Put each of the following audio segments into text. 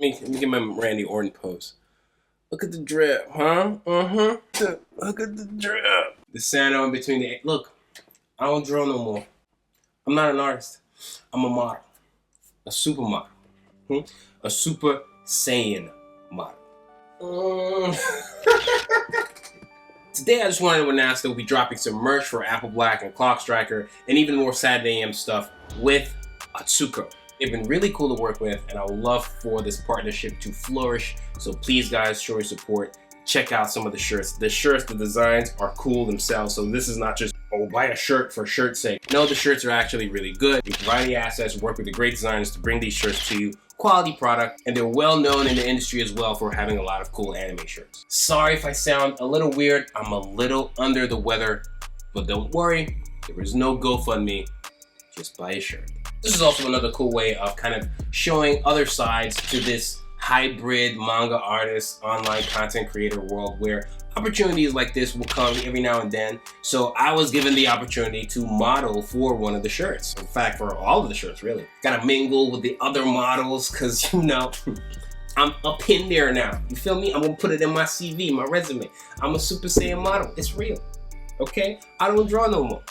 Let me get my Randy Orton pose. Look at the drip, huh? Look at the drip. The sand in between the... Look, I don't draw no more. I'm not an artist. I'm a model. A supermodel. A Super Saiyan model. Today I just wanted to announce that we'll be dropping some merch for Apple Black and Clock Striker and even more Saturday AM stuff with Atsuko. They've been really cool to work with, and I would love for this partnership to flourish. So please guys, show your support. Check out some of the shirts. The shirts, the designs are cool themselves. So this is not just, oh, buy a shirt for shirt's sake. No, the shirts are actually really good. We provide the assets, work with the great designers to bring these shirts to you. Quality product, and they're well known in the industry as well for having a lot of cool anime shirts. Sorry if I sound a little weird. I'm a little under the weather, but don't worry, there is no GoFundMe. Just buy a shirt. This is also another cool way of kind of showing other sides to this hybrid manga artist, online content creator world where opportunities like this will come every now and then. So I was given the opportunity to model for one of the shirts. In fact, for all of the shirts, really. Gotta mingle with the other models because, you know, I'm up in there now. You feel me? I'm gonna put it in my CV, my resume. I'm a Super Saiyan model. It's real. Okay? I don't draw no more.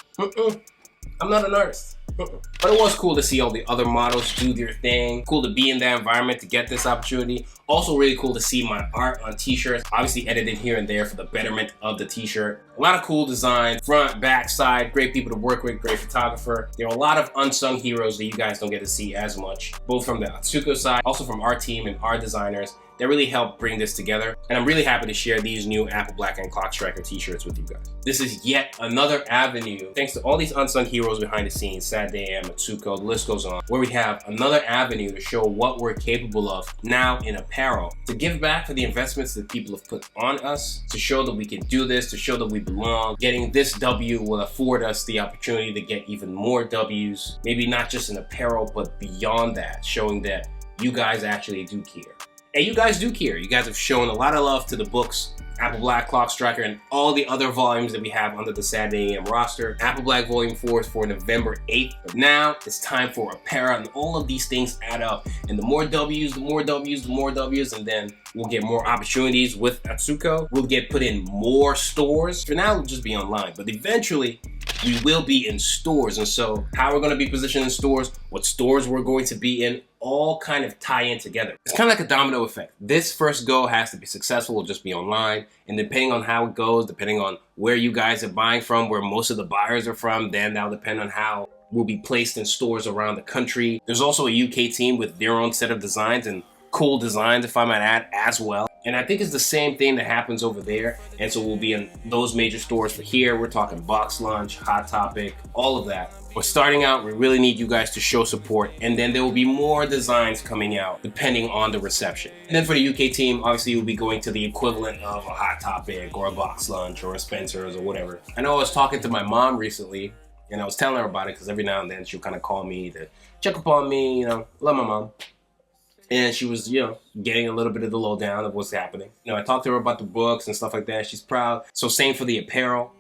I'm not an artist. But it was cool to see all the other models do their thing. Cool to be in that environment to get this opportunity. Also really cool to see my art on t-shirts. Obviously edited here and there for the betterment of the t-shirt. A lot of cool designs, front, back, side, great people to work with, great photographer. There are a lot of unsung heroes that you guys don't get to see as much, both from the Atsuko side, also from our team and our designers. That really helped bring this together. And I'm really happy to share these new Apple Black and Clock Striker t-shirts with you guys. This is yet another avenue, thanks to all these unsung heroes behind the scenes, Saturday AM, Atsuko, the list goes on, where we have another avenue to show what we're capable of now in apparel, to give back for the investments that people have put on us, to show that we can do this, to show that we belong. Getting this W will afford us the opportunity to get even more Ws, maybe not just in apparel, but beyond that, showing that you guys actually do care. And you guys do care. You guys have shown a lot of love to the books, Apple Black, Clock Striker, and all the other volumes that we have under the Saturday AM roster. Apple Black Volume 4 is for November 8th. But now it's time for apparel, and all of these things add up. And the more W's, the more W's, the more W's, and then we'll get more opportunities with Atsuko. We'll get put in more stores. For now, it'll just be online, but eventually, we will be in stores. And so how we're going to be positioned in stores, what stores we're going to be in, all kind of tie in together. It's kind of like a domino effect. This first go has to be successful, will just be online. And depending on how it goes, depending on where you guys are buying from, where most of the buyers are from, then that'll depend on how we'll be placed in stores around the country. There's also a UK team with their own set of designs and cool designs, if I might add, as well. And I think it's the same thing that happens over there. And so we'll be in those major stores for here. We're talking Box Lunch, Hot Topic, all of that. But starting out, we really need you guys to show support. And then there will be more designs coming out depending on the reception. And then for the UK team, obviously you'll be going to the equivalent of a Hot Topic or a Box Lunch or a Spencer's or whatever. I know I was talking to my mom recently and I was telling her about it because every now and then she'll kind of call me to check up on me, you know, love my mom. And she was, you know, getting a little bit of the lowdown of what's happening. You know, I talked to her about the books and stuff like that. She's proud. So same for the apparel.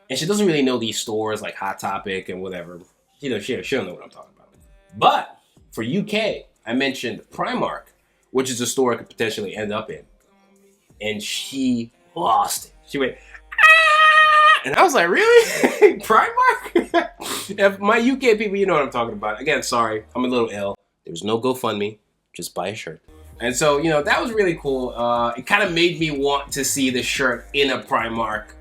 And she doesn't really know these stores like Hot Topic and whatever. You know, she'll know what I'm talking about. But for UK, I mentioned Primark, which is a store I could potentially end up in. And she lost it. She went, ah! And I was like, really? Primark? If my UK people, you know what I'm talking about. Again, sorry, I'm a little ill. There's no GoFundMe. Just buy a shirt. And so, you know, that was really cool. It kind of made me want to see the shirt in a Primark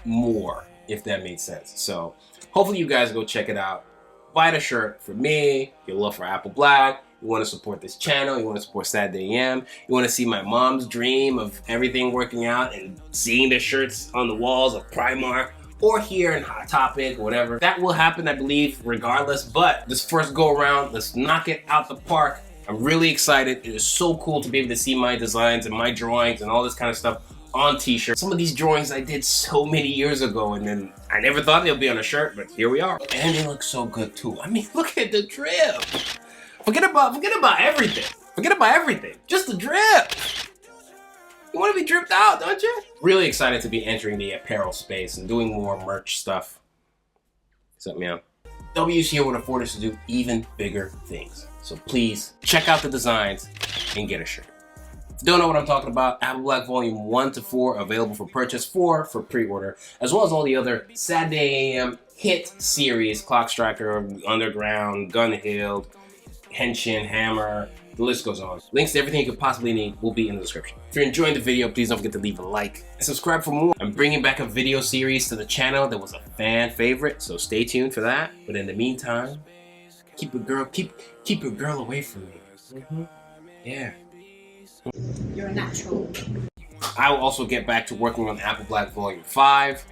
more, if that made sense. So hopefully you guys go check it out. Buy the shirt for me, your love for Apple Black. You want to support this channel. You want to support Saturday AM. You want to see my mom's dream of everything working out and seeing the shirts on the walls of Primark or here in Hot Topic or whatever. That will happen, I believe, regardless. But this first go around, let's knock it out the park. I'm really excited. It is so cool to be able to see my designs and my drawings and all this kind of stuff on t-shirts. Some of these drawings I did so many years ago and then I never thought they'll be on a shirt, but here we are. And they look so good too. I mean, look at the drip. Forget about everything. Forget about everything. Just the drip. You want to be dripped out, don't you? Really excited to be entering the apparel space and doing more merch stuff. What's up, meow? W's here would afford us to do even bigger things. So please check out the designs and get a shirt. If you don't know what I'm talking about, Apple Black Volume 1 to 4 available for purchase, 4 for pre-order, as well as all the other Saturday AM hit series, Clock Striker, Underground, Gun Hill, Henshin, Hammer, the list goes on. Links to everything you could possibly need will be in the description. If you're enjoying the video, please don't forget to leave a like and subscribe for more. I'm bringing back a video series to the channel that was a fan favorite, so stay tuned for that. But in the meantime, keep your girl away from me. Yeah. You're a natural. I will also get back to working on Apple Black Volume 5,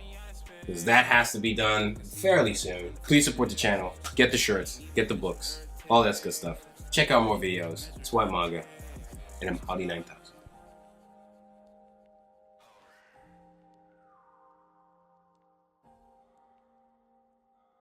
because that has to be done fairly soon. Please support the channel, get the shirts, get the books, all that good stuff. Check out more videos. It's Whyt Manga, and I'm Audi 9000.